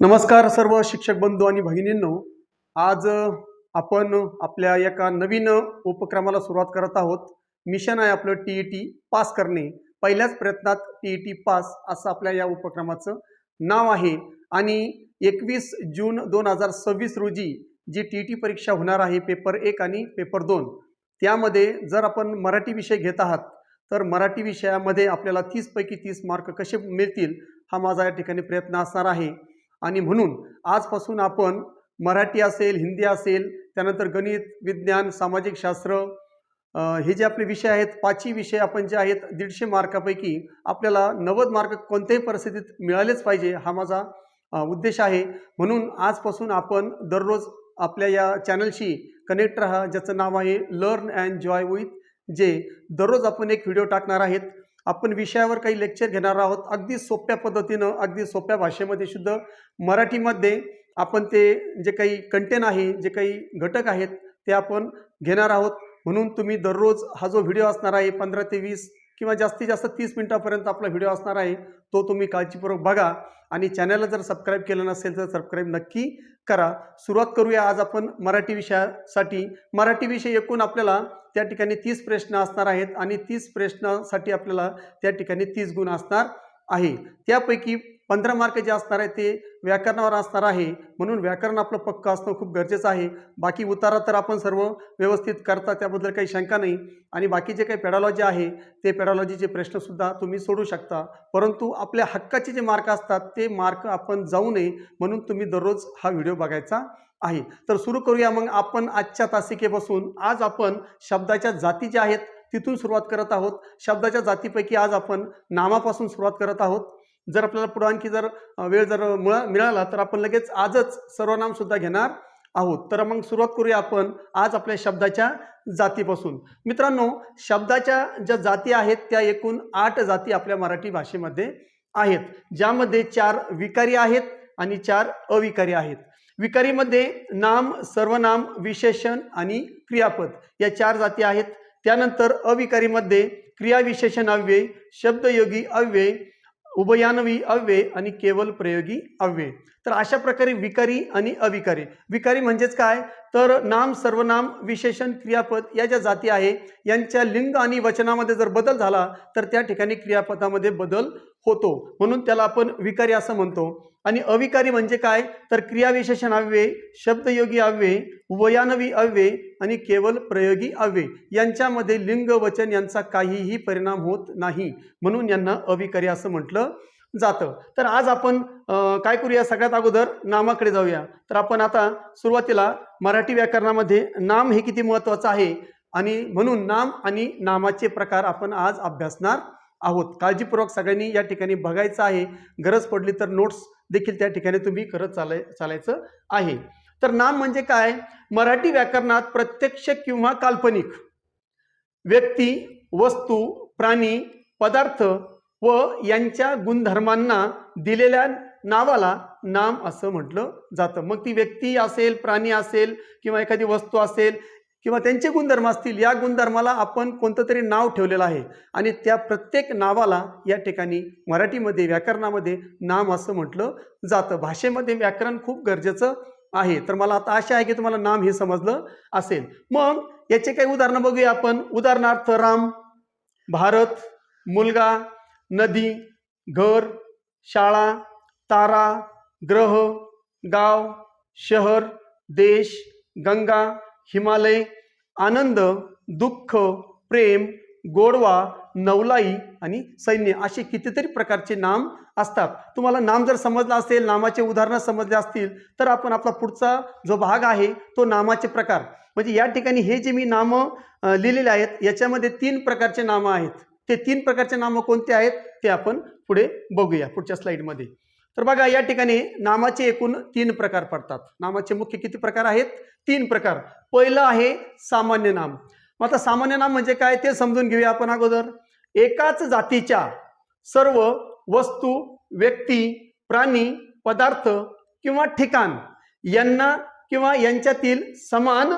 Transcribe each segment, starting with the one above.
नमस्कार सर्व शिक्षक बंधू आणि भगिनींनो, आज आपण आपल्या एका नवीन उपक्रमाला सुरुवात करत आहोत। मिशन आहे आपलं टीईटी पास करणे, पहिल्याच प्रयत्नात टीईटी पास असं आपल्या या उपक्रमाचं नाव आहे। आणि 21 जून 2026 रोजी जी टीईटी परीक्षा होणार आहे, पेपर 1 आणि पेपर 2, त्यामध्ये जर आपण मराठी विषय घेत आहात तर मराठी विषयामध्ये आपल्याला 30 पैकी 30 मार्क कसे मिळतील हा माझा या ठिकाणी प्रयत्न असणार आहे। आणि म्हणून आजपासून आपण मराठी असेल, हिंदी असेल, त्यानंतर गणित, विज्ञान, सामाजिक शास्त्र हे जे आपले विषय आहेत, 5ही विषय आपण जे आहेत 150 मार्कापैकी आपल्याला 90 मार्क कोणत्याही परिस्थितीत मिळालेच पाहिजे हा माझा उद्देश आहे। म्हणून आजपासून आपण दररोज आपल्या या चॅनलशी कनेक्ट राहा, ज्याचं नाव आहे learn and Joy with J. दररोज आपण एक व्हिडिओ टाकणार आहेत, आपण विषयावर काही लेक्चर घेणार आहोत, अगदी सोप्या पद्धतीनं, अगदी सोप्या भाषेमध्ये, शुद्ध मराठीमध्ये आपण ते जे काही कंटेंट आहे, जे काही घटक आहेत ते आपण घेणार आहोत। म्हणून तुम्ही दररोज हा जो व्हिडिओ असणार आहे 15 ते 20 किंवा जास्तीत जास्त 30 मिनिटापर्यंत आपला व्हिडिओ असणार आहे, तो तुम्ही काळजीपूर्वक बघा। आणि चॅनलला जर सबस्क्राईब केलं नसेल तर सबस्क्राईब नक्की करा। सुरुवात करूया आज आपण मराठी विषयासाठी। मराठी विषय एकूण आपल्याला त्या ठिकाणी 30 प्रश्न असणार आहेत आणि 30 प्रश्नासाठी आपल्याला त्या ठिकाणी 30 गुण असणार आहे। त्यापैकी 15 मार्क जे असणार आहे ते व्याकरणावर असणार आहे, म्हणून व्याकरण आपलं पक्का असणं खूप गरजेचं आहे। बाकी उतारा तर आपण सर्व व्यवस्थित करता, त्याबद्दल काही शंका नाही। आणि बाकी जे काही पेडॉलॉजी आहे ते पेडॉलॉजीचे प्रश्नसुद्धा तुम्ही सोडू शकता, परंतु आपल्या हक्काचे जे मार्क असतात ते मार्क आपण जाऊ नये म्हणून तुम्ही दररोज हा व्हिडिओ बघायचा आहे। तर सुरू करूया मग आपण आजच्या तासिकेपासून। आज आपण शब्दाच्या जाती ज्या आहेत तिथून सुरुवात करत आहोत। शब्दाच्या जातीपैकी आज आपण नामापासून सुरुवात करत आहोत। जर आपल्याला पुढे आणखी जर वेळ जर मिळाला तर आपण लगेच आजच सर्वनाम सुद्धा घेणार आहोत। तर मग सुरुवात करूया आपण आज आपल्या शब्दाच्या जातीपासून। मित्रांनो, शब्दाच्या ज्या जाती आहेत त्या एकूण 8 जाती आपल्या मराठी भाषेमध्ये आहेत, ज्यामध्ये 4 विकारी आहेत आणि 4 अविकारी आहेत। विकारीमध्ये नाम, सर्वनाम, विशेषण आणि क्रियापद या 4 जाती आहेत। त्यानंतर अविकारीमध्ये क्रिया विशेषण अव्यय, शब्दयोगी अव्यय, उभयान्वयी अव्यय आणि केवल प्रयोगी अव्यय। तर अशा प्रकारे विकारी आणि अविकारी। विकारी म्हणजेच काय तर नाम, सर्वनाम, विशेषण, क्रियापद या ज्या जाती आहे यांच्या लिंग आणि वचनामध्ये जर बदल झाला तर त्या ठिकाणी क्रियापदामध्ये बदल होतो, म्हणून त्याला आपण विकारी असं म्हणतो। आणि अविकारी म्हणजे काय तर क्रिया विशेषण अव्यय, शब्दयोगी अव्यय, उभयान्वयी अव्यय आणि केवल प्रयोगी अव्यय यांच्यामध्ये लिंग वचन यांचा काहीही परिणाम होत नाही, म्हणून यांना अविकारी असं म्हटलं जातं। तर आज आपण काय करूया, सगळ्यात अगोदर नामाकडे जाऊया। तर आपण आता सुरुवातीला मराठी व्याकरणामध्ये नाम हे किती महत्त्वाचं आहे आणि म्हणून नाम आणि नामाचे प्रकार आपण आज अभ्यासणार आहोत। काळजीपूर्वक सगळ्यांनी या ठिकाणी बघायचं आहे, गरज पडली तर नोट्स देखील त्या ठिकाणी तुम्ही करत चालायचं आहे। तर नाम म्हणजे काय, मराठी व्याकरणात प्रत्यक्ष किंवा काल्पनिक व्यक्ती, वस्तू, प्राणी, पदार्थ व यांच्या गुणधर्मांना दिलेल्या नावाला नाम असं म्हटलं जातं। मग ती व्यक्ती असेल, प्राणी असेल किंवा एखादी वस्तू असेल किंवा त्यांचे गुणधर्म असतील, या गुणधर्माला आपण कोणतं तरी नाव ठेवलेलं आहे आणि त्या प्रत्येक नावाला या ठिकाणी मराठीमध्ये व्याकरणामध्ये नाम असं म्हटलं जातं। भाषेमध्ये व्याकरण खूप गरजेचं आहे। तर मला आता आशा आहे की तुम्हाला नाम हे समजलं असेल। मग याचे काही उदाहरणं बघूया आपण। उदाहरणार्थ राम, भारत, मुलगा, नदी, घर, शाळा, तारा, ग्रह, गाव, शहर, देश, गंगा, हिमालय, आनंद, दुःख, प्रेम, गोडवा, नवलाई आणि सैन्य असे कितीतरी प्रकारचे नाम असतात। तुम्हाला नाम जर समजलं असेल, नामाचे उदाहरणं समजले असतील तर आपण आपला पुढचा जो भाग आहे तो नामाचे प्रकार, म्हणजे या ठिकाणी हे जे मी नामं लिहिलेले आहेत याच्यामध्ये 3 प्रकारचे नामं आहेत। ते 3 प्रकारचे नामं कोणते आहेत ते आपण पुढे बघूया पुढच्या स्लाइडमध्ये। तर बघा, या ठिकाणी नामाचे एकूण 3 प्रकार पडतात। नामाचे मुख्य किती प्रकार आहेत? 3 प्रकार। पहिलं आहे सामान्य नाम। मग आता सामान्य नाम म्हणजे काय ते समजून घेऊया आपण अगोदर। एकाच जातीच्या सर्व वस्तू, व्यक्ती, प्राणी, पदार्थ किंवा ठिकाण यांना किंवा यांच्यातील समान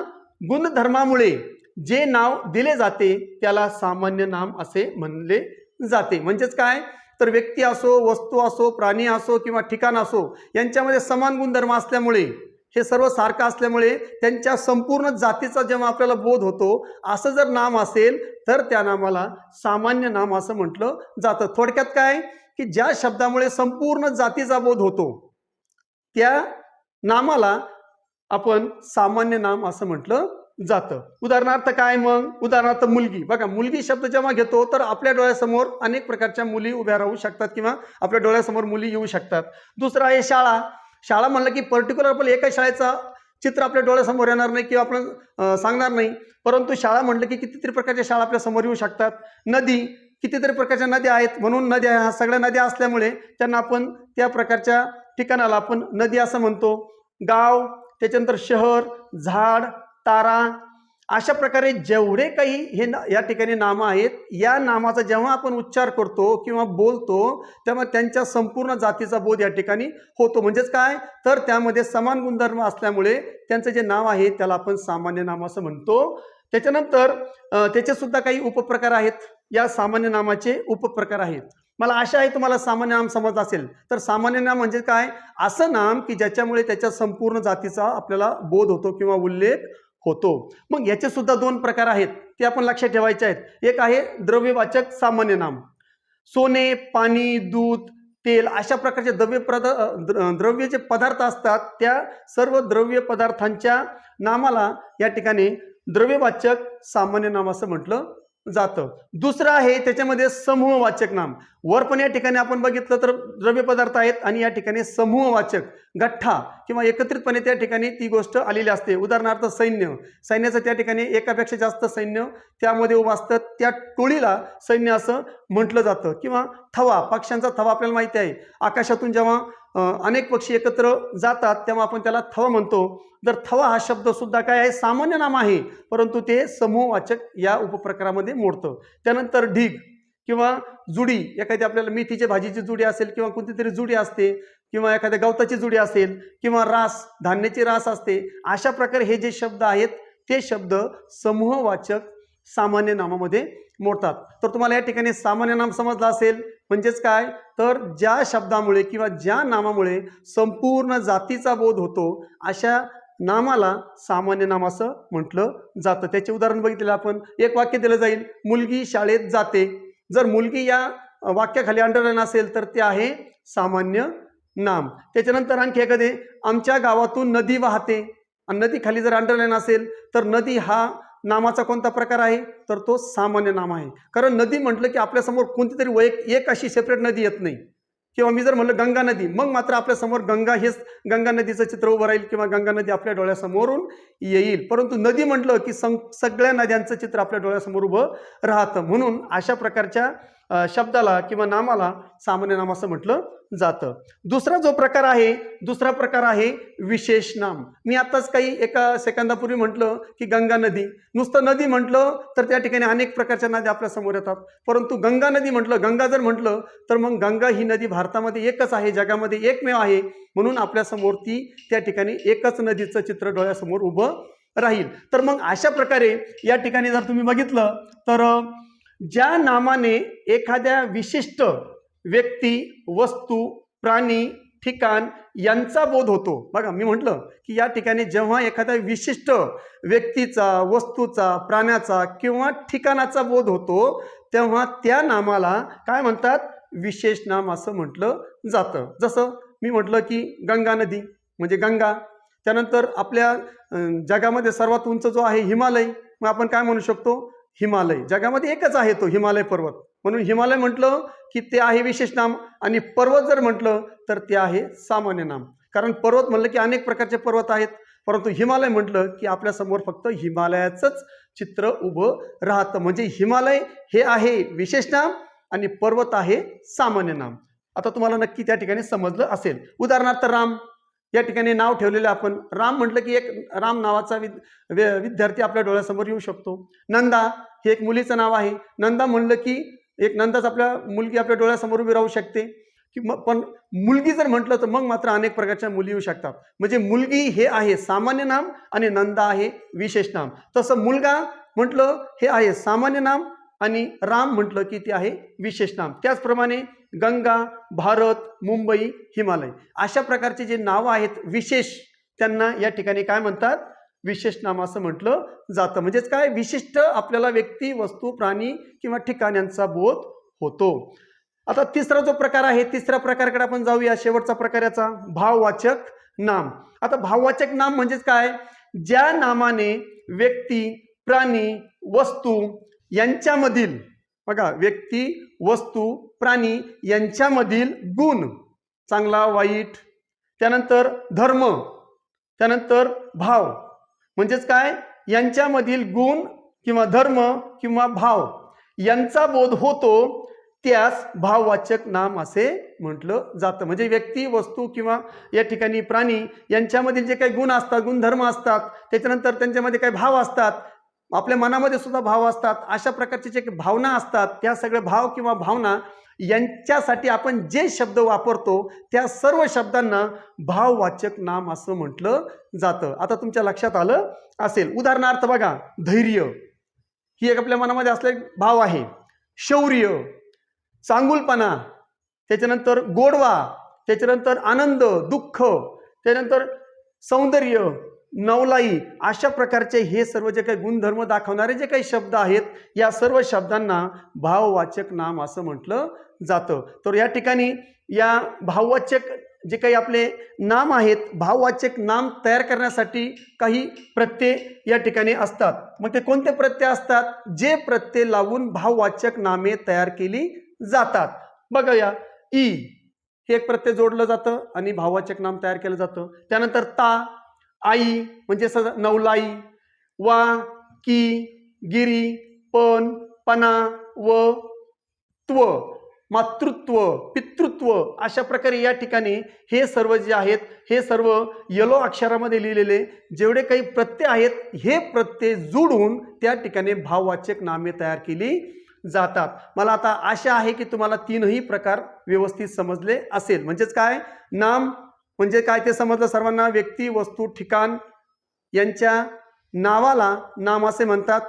गुणधर्मामुळे जे नाव दिले जाते त्याला सामान्य नाम असे म्हणले जाते। म्हणजेच काय तर व्यक्ती असो, वस्तू असो, प्राणी असो किंवा ठिकाण असो, यांच्यामध्ये समान गुणधर्म असल्यामुळे, हे सर्व सारखं असल्यामुळे त्यांच्या संपूर्ण जातीचा जेव्हा आपल्याला बोध होतो, असं जर नाम असेल तर त्या नामाला सामान्य नाम असं म्हटलं जातं. थोडक्यात काय, की ज्या शब्दामुळे संपूर्ण जातीचा बोध होतो त्या नामाला आपण सामान्य नाम असं म्हटलं जातं. उदाहरणार्थ काय मग, उदाहरणार्थ मुलगी. बघा, मुलगी शब्द जेव्हा घेतो तर आपल्या डोळ्यासमोर अनेक प्रकारच्या मुली उभ्या राहू शकतात किंवा आपल्या डोळ्यासमोर मुली येऊ शकतात. दुसरं आहे शाळा. शाळा म्हणलं की पर्टिक्युलर आपल्याला एका शाळेचा चित्र आपल्या डोळ्यासमोर येणार नाही किंवा आपण सांगणार नाही, परंतु शाळा म्हणलं की कितीतरी प्रकारच्या शाळा आपल्या समोर येऊ शकतात. नदी, कितीतरी प्रकारच्या नद्या आहेत, म्हणून नद्या, ह्या सगळ्या नद्या असल्यामुळे त्यांना आपण त्या प्रकारच्या ठिकाणाला आपण नदी असं म्हणतो. गाव, त्याच्यानंतर शहर, झाड, तारा, अशा प्रकारे जेवढे काही हे या ठिकाणी नामं आहेत, या नामाचा जेव्हा आपण उच्चार करतो किंवा बोलतो तेव्हा त्यांच्या संपूर्ण जातीचा बोध या ठिकाणी होतो. म्हणजेच काय, तर त्यामध्ये समान गुणधर्म असल्यामुळे त्यांचं जे नाव आहे त्याला आपण सामान्य नाम असं म्हणतो. त्याच्यानंतर त्याचे सुद्धा काही उपप्रकार आहेत. या सामान्य नामाचे उपप्रकार आहेत. मला आशा आहे तुम्हाला सामान्य नाम समजत असेल. तर सामान्य नाम म्हणजे काय, असं नाम की ज्याच्यामुळे त्याच्या संपूर्ण जातीचा आपल्याला बोध होतो किंवा उल्लेख होतो. मग याचे सुद्धा दोन प्रकार आहेत, ते आपण लक्षात ठेवायचे आहेत. एक आहे द्रव्यवाचक सामान्य नाम. सोने, पाणी, दूध, तेल अशा प्रकारचे द्रव्य जे पदार्थ असतात त्या सर्व द्रव्य पदार्थांच्या नामाला या ठिकाणी द्रव्यवाचक सामान्य नाम असं म्हटलं जातं. दुसरं आहे त्याच्यामध्ये समूहवाचक नाम. वर पण या ठिकाणी आपण बघितलं तर द्रव्य पदार्थ आहेत आणि या ठिकाणी समूहवाचक, गठ्ठा किंवा एकत्रितपणे त्या ठिकाणी ती गोष्ट आलेली असते. उदाहरणार्थ सैन्य. सैन्याचं त्या ठिकाणी एकापेक्षा जास्त सैन्य त्यामध्ये उभं असतं, त्या टोळीला सैन्य असं म्हटलं जातं. किंवा थवा, पक्ष्यांचा थवा आपल्याला माहिती आहे. आकाशातून जेव्हा अनेक पक्षी एकत्र जातात तेव्हा आपण त्याला थवा म्हणतो. तर थवा हा शब्द सुद्धा काय आहे, सामान्य नाम आहे, परंतु ते समूहवाचक या उपप्रकारामध्ये मोडतं. त्यानंतर ढीग किंवा जुडी, एखादी आपल्याला मेथीच्या भाजीची जुडी असेल किंवा कोणती तरी जुडी असते किंवा एखाद्या गवताची जुडी असेल किंवा रास, धान्याची रास असते. अशा प्रकारे हे जे शब्द आहेत ते शब्द समूहवाचक सामान्य नामामध्ये मोडतात. तर तुम्हाला या ठिकाणी सामान्य नाम समजलं असेल. म्हणजेच काय, तर ज्या शब्दामुळे किंवा ज्या नामामुळे संपूर्ण जातीचा बोध होतो अशा नामाला सामान्य नाम असं म्हटलं जातं. त्याचे उदाहरण बघितलेलं आपण. एक वाक्य दिलं जाईल, मुलगी शाळेत जाते. जर मुलगी या वाक्याखाली अंडरलाईन असेल तर ते आहे सामान्य नाम. त्याच्यानंतर आणखी एखादे, आमच्या गावातून नदी वाहते. आणि नदी खाली जर अंडरलाईन असेल तर नदी हा नामाचा कोणता प्रकार आहे, तर तो सामान्य नाम आहे. कारण नदी म्हटलं की आपल्यासमोर कोणती तरी एक अशी सेपरेट नदी येत नाही. किंवा मी जर म्हणलं गंगा नदी, मग मात्र आपल्यासमोर गंगा हेच गंगा नदीचं चित्र उभं राहील किंवा गंगा नदी आपल्या डोळ्यासमोरून येईल. परंतु नदी म्हटलं की सगळ्या नद्यांचं चित्र आपल्या डोळ्यासमोर उभं राहतं. म्हणून अशा प्रकारच्या शब्दाला किंवा नामाला सामान्य नाम असं म्हटलं जातं. दुसरा जो प्रकार आहे, दुसरा प्रकार आहे विशेष नाम. मी आताच काही एका सेकंदापूर्वी म्हटलं की गंगा नदी. नुसतं नदी म्हटलं तर त्या ठिकाणी अनेक प्रकारच्या नद्या आपल्या समोर येतात. परंतु गंगा नदी म्हटलं, गंगा जर म्हटलं तर मग गंगा ही नदी भारतामध्ये एकच आहे, जगामध्ये एकमेव आहे. म्हणून आपल्यासमोर ती त्या ठिकाणी एकच नदीचं चित्र डोळ्यासमोर उभं राहील. तर मग अशा प्रकारे या ठिकाणी जर तुम्ही बघितलं तर ज्या नामाने एखाद्या विशिष्ट व्यक्ती, वस्तू, प्राणी, ठिकाण यांचा बोध होतो. बघा, मी म्हटलं की या ठिकाणी जेव्हा एखाद्या विशिष्ट व्यक्तीचा, वस्तूचा, प्राण्याचा किंवा ठिकाणाचा बोध होतो तेव्हा त्या नामाला काय म्हणतात, विशेष नाम असं म्हटलं जातं. जसं मी म्हटलं की गंगा नदी म्हणजे गंगा. त्यानंतर आपल्या जगामध्ये सर्वात उंच जो आहे हिमालय, मग आपण काय म्हणू शकतो, हिमालय. जगामध्ये एकच आहे तो हिमालय पर्वत, म्हणून हिमालय म्हटलं की ते आहे विशेष नाम. आणि पर्वत जर म्हटलं तर ते आहे सामान्य नाम. कारण पर्वत म्हणलं की अनेक प्रकारचे पर्वत आहेत, परंतु हिमालय म्हटलं की आपल्यासमोर फक्त हिमालयाचंच चित्र उभं राहतं. म्हणजे हिमालय हे आहे विशेष नाम आणि पर्वत आहे सामान्य नाम. आता तुम्हाला नक्की त्या ठिकाणी समजलं असेल. उदाहरणार्थ राम, या ठिकाणी नाव ठेवलेलं आपण. राम म्हटलं की एक राम नावाचा विद्यार्थी आपल्या डोळ्यासमोर येऊ शकतो. नंदा हे एक मुलीचं नाव आहे. नंदा म्हणलं की एक नंदाच आपल्या मुलगी आपल्या डोळ्यासमोर उभी राहू शकते. की पण मुलगी जर म्हटलं तर मग मात्र अनेक प्रकारच्या मुली येऊ शकतात. म्हणजे मुलगी हे आहे सामान्य नाम आणि नंदा आहे विशेष नाम. तसं मुलगा म्हटलं हे आहे सामान्य नाम आणि राम म्हटलं की ते आहे विशेष नाम. त्याचप्रमाणे गंगा, भारत, मुंबई, हिमालय अशा प्रकारचे जे नावं आहेत विशेष, त्यांना या ठिकाणी काय म्हणतात? विशेष नाम असं म्हटलं जातं. म्हणजेच काय? विशिष्ट आपल्याला व्यक्ती, वस्तू, प्राणी किंवा ठिकाणांचा बोध होतो. आता तिसरा जो प्रकार आहे, तिसऱ्या प्रकाराकडे आपण जाऊया. शेवटचा प्रकार याचा भाववाचक नाम. आता भाववाचक नाम म्हणजेच काय? ज्या नामाने व्यक्ती, प्राणी, वस्तू यांच्यामधील, बघा, व्यक्ती, वस्तू, प्राणी यांच्यामधील गुण, चांगला, वाईट, त्यानंतर धर्म, त्यानंतर भाव, म्हणजेच काय? यांच्यामधील गुण किंवा धर्म किंवा भाव यांचा बोध होतो, त्यास भाववाचक नाम असे म्हटलं जातं. म्हणजे व्यक्ती, वस्तू किंवा या ठिकाणी प्राणी यांच्यामधील जे काही गुण असतात, गुणधर्म असतात, त्याच्यानंतर त्यांच्यामध्ये काही भाव असतात, आपल्या मनामध्ये सुद्धा भाव असतात, अशा प्रकारचे जे भावना असतात, त्या सगळे भाव किंवा भावना यांच्यासाठी आपण जे शब्द वापरतो त्या सर्व शब्दांना भाववाचक नाम असं म्हटलं जातं. आता तुमच्या लक्षात आलं असेल. उदाहरणार्थ बघा, धैर्य ही एक आपल्या मनामध्ये असलेला भाव आहे. शौर्य, चांगुलपणा, त्याच्यानंतर गोडवा, त्याच्यानंतर आनंद, दुःख, त्यानंतर सौंदर्य, नवलाई, अशा प्रकारचे हे सर्व जे काही गुणधर्म दाखवणारे जे काही शब्द आहेत, या सर्व शब्दांना भाववाचक नाम असं म्हटलं जातं. तर या ठिकाणी या भाववाचक जे काही आपले नाम आहेत, भाववाचक नाम तयार करण्यासाठी काही प्रत्यय या ठिकाणी असतात. मग ते कोणते प्रत्यय असतात? जे प्रत्यय लावून भाववाचक नामे तयार केली जातात. बघूया, ई हे एक प्रत्यय जोडलं जातं आणि भाववाचक नाम तयार केलं जातं. त्यानंतर ता, आई म्हणजे नवलाई, वा, की, गिरी, पण, पणा, व, त्व, मातृत्व, पितृत्व, अशा प्रकारे या ठिकाणी हे सर्व जे आहेत, हे सर्व येलो अक्षरामध्ये लिहिलेले जेवढे काही प्रत्यय आहेत, हे प्रत्यय जोडून त्या ठिकाणी भाववाचक नामे तयार केली जातात. मला आता आशा आहे की तुम्हाला तीनही प्रकार व्यवस्थित समजले असेल. म्हणजेच काय? नाम म्हणजे काय ते समजलं सर्वांना. व्यक्ती, वस्तू, ठिकाण यांच्या नावाला नाम असे म्हणतात.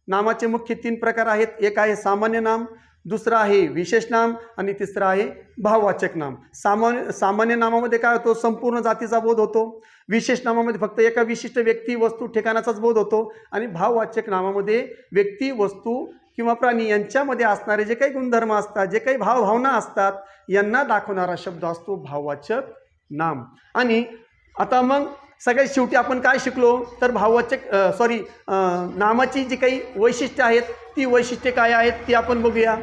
नामाचे मुख्य तीन प्रकार आहेत. एक आहे सामान्य नाम, दुसरा आहे विशेष नाम आणि तिसरा आहे भाववाचक नाम. सामान्य नामामध्ये काय होतो? संपूर्ण जातीचा बोध होतो. विशेष नामामध्ये फक्त एका विशिष्ट व्यक्ती, वस्तू, ठिकाणाचाच बोध होतो. आणि भाववाचक नामामध्ये व्यक्ती, वस्तू किंवा प्राणी यांच्यामध्ये असणारे जे काही गुणधर्म असतात, जे काही भावभावना असतात, यांना दाखवणारा शब्द असतो भाववाचक नाम. आणि आता मग सगळ्यात शेवटी आपण काय शिकलो? तर नामाची जी काही वैशिष्ट्ये आहेत, ती वैशिष्ट्ये काय आहेत ती आपण बघूया.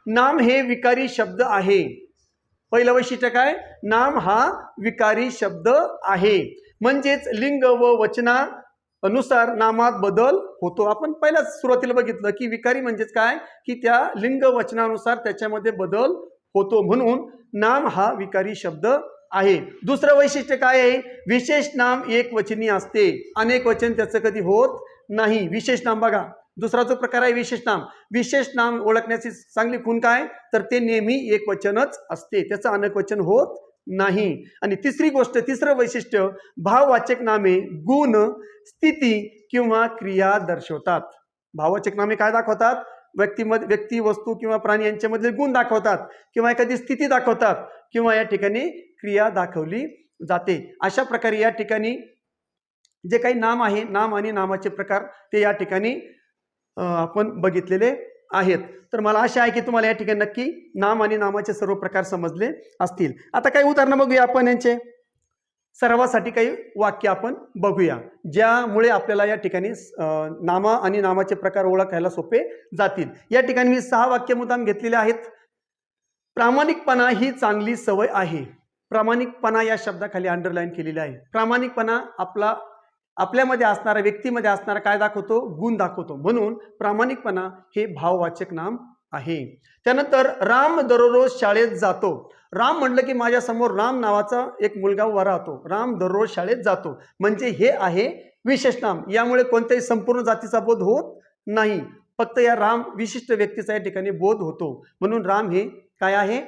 नाम हे विकारी शब्द आहे. पहिलं वैशिष्ट्य काय? नाम हा विकारी शब्द आहे. म्हणजेच लिंग व वचनानुसार नामात बदल होतो. आपण पहिल्याच सुरुवातीला बघितलं की विकारी म्हणजेच काय? की त्या लिंग वचनानुसार त्याच्यामध्ये बदल होतो, म्हणून नाम हा विकारी शब्द आहे. दुसरं वैशिष्ट्य काय आहे? विशेष नाम एक वचनी असते, अनेक वचन त्याचं कधी होत नाही. विशेष नाम बघा, दुसरा जो प्रकार आहे विशेष नाम. विशेष नाम ओळखण्याची चांगली खूण काय? तर ते नेहमी एक वचनच असते, त्याचं अनेक वचन होत नाही. आणि तिसरी गोष्ट, तिसरं वैशिष्ट्य, भाववाचक नामे गुण, स्थिती किंवा क्रिया दर्शवतात. भाववाचक नामे काय दाखवतात? व्यक्ती, वस्तू किंवा प्राणी यांच्यामधले गुण दाखवतात, किंवा एखादी स्थिती दाखवतात, किंवा या ठिकाणी क्रिया दाखवली जाते. अशा प्रकारे या ठिकाणी जे काही नाम आहे, नाम आणि नामाचे प्रकार ते या ठिकाणी आपण बघितलेले आहेत. तर मला आशा आहे की तुम्हाला या ठिकाणी नक्की नाम आणि नामाचे सर्व प्रकार समजले असतील. आता काही उदाहरणं बघूया आपण यांचे. सर्वांसाठी काही वाक्य आपण बघूया, ज्यामुळे आपल्याला या ठिकाणी नामा आणि नामाचे प्रकार ओळखायला सोपे जातील. या ठिकाणी मी 6 वाक्य मुद्दाम घेतलेले आहेत. प्रामाणिकपणा ही चांगली सवय आहे. प्रामाणिकपणा या शब्दाखाली अंडरलाईन केलेली आहे. प्रामाणिकपणा आपल्यामध्ये असणारा, व्यक्तीमध्ये असणारा काय दाखवतो? गुण दाखवतो. म्हणून प्रामाणिकपणा हे भाववाचक नाम आहे. त्यानंतर राम दररोज शाळेत जातो. राम म्हटलं की माझ्या समोर राम नावाचा एक मुलगा उभा राहतो. राम दररोज शाळेत जातो म्हणजे हे आहे विशेष नाम. यामुळे कोणत्याही संपूर्ण जातीचा बोध होत नाही, फक्त या राम विशिष्ट व्यक्तीचा या ठिकाणी बोध होतो. म्हणून राम हे काय आहे?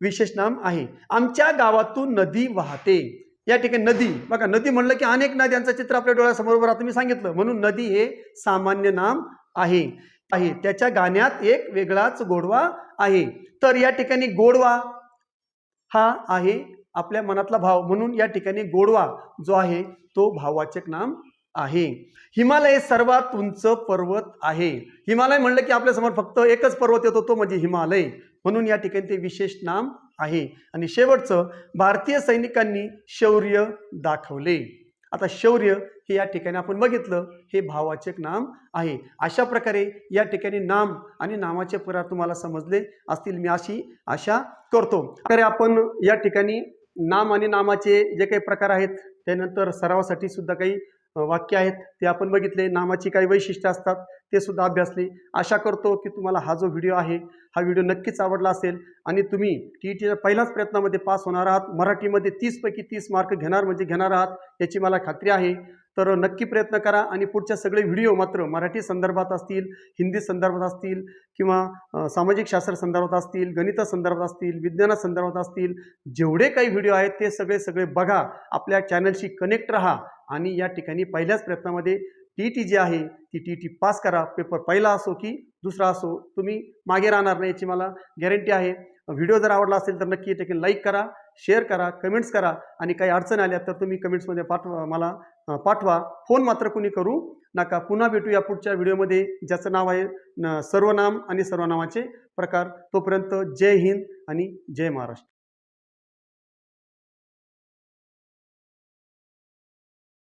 विशेष नाम आहे. आमच्या गावातून नदी वाहते. या ठिकाणी नदी बघा, नदी म्हणलं की अनेक नद्यांचं चित्र आपल्या डोळ्यासमोर राहतं, मी सांगितलं. म्हणून नदी हे सामान्य नाम आहे. आहे, त्याच्या गाण्यात एक वेगळाच गोडवा आहे. तर या ठिकाणी गोडवा हा आहे आपल्या मनातला भाव, म्हणून या ठिकाणी गोडवा जो आहे तो भाववाचक नाम आहे. हिमालय सर्वात उंच पर्वत आहे. हिमालय म्हणलं की आपल्या समोर फक्त एकच पर्वत येतो, तो म्हणजे हिमालय, म्हणून या ठिकाणी ते विशेष नाम आहे. आणि शेवटचं, भारतीय सैनिकांनी शौर्य दाखवले. आता शौर्य हे या ठिकाणी आपण बघितलं, हे भाववाचक नाम आहे. अशा प्रकारे या ठिकाणी नाम आणि नामाचे प्रकार तुम्हाला समजले असतील, मी अशी आशा करतो. तर आपण या ठिकाणी नाम आणि नामाचे जे काही प्रकार आहेत, त्यानंतर सरावासाठी सुद्धा काही वाक्य आहेत ते आपण बघितले, नामाची काही वैशिष्ट्ये असतात ते सुद्धा अभ्यासले. आशा करतो की तुम्हाला हा जो व्हिडिओ आहे हा व्हिडिओ नक्कीच आवडला असेल आणि तुम्ही TETच्या पहिल्याच प्रयत्नामध्ये पास होणार आहात. मराठीमध्ये 30 पैकी 30 मार्क घेणार म्हणजे घेणार आहात याची मला खात्री आहे. तर नक्की प्रयत्न करा आणि पुढचे सगळे व्हिडिओ मात्र मराठी संदर्भात असतील, हिंदी संदर्भात असतील किंवा सामाजिक शास्त्र संदर्भात असतील, गणिता संदर्भात असतील, विज्ञाना संदर्भात असतील, जेवढे काही व्हिडिओ आहेत ते सगळे बघा. आपल्या चॅनलशी कनेक्ट राहा आणि या ठिकाणी पहिल्याच प्रयत्नामध्ये TET जी आहे ती TET पास करा. पेपर पहिला असो की दुसरा असो, तुम्ही मागे राहणार नाही याची मला गॅरंटी आहे. व्हिडिओ जर आवडला असेल तर नक्की ठिकाणी लाईक करा, शेअर करा, कमेंट्स करा आणि काही अडचण आल्या तर तुम्ही कमेंट्समध्ये मला पाठवा. फोन मात्र कुणी करू नका. पुन्हा भेटूया पुढच्या व्हिडिओमध्ये, ज्याचं नाव आहे सर्वनाम आणि सर्वनामाचे प्रकार. तोपर्यंत जय हिंद आणि जय महाराष्ट्र.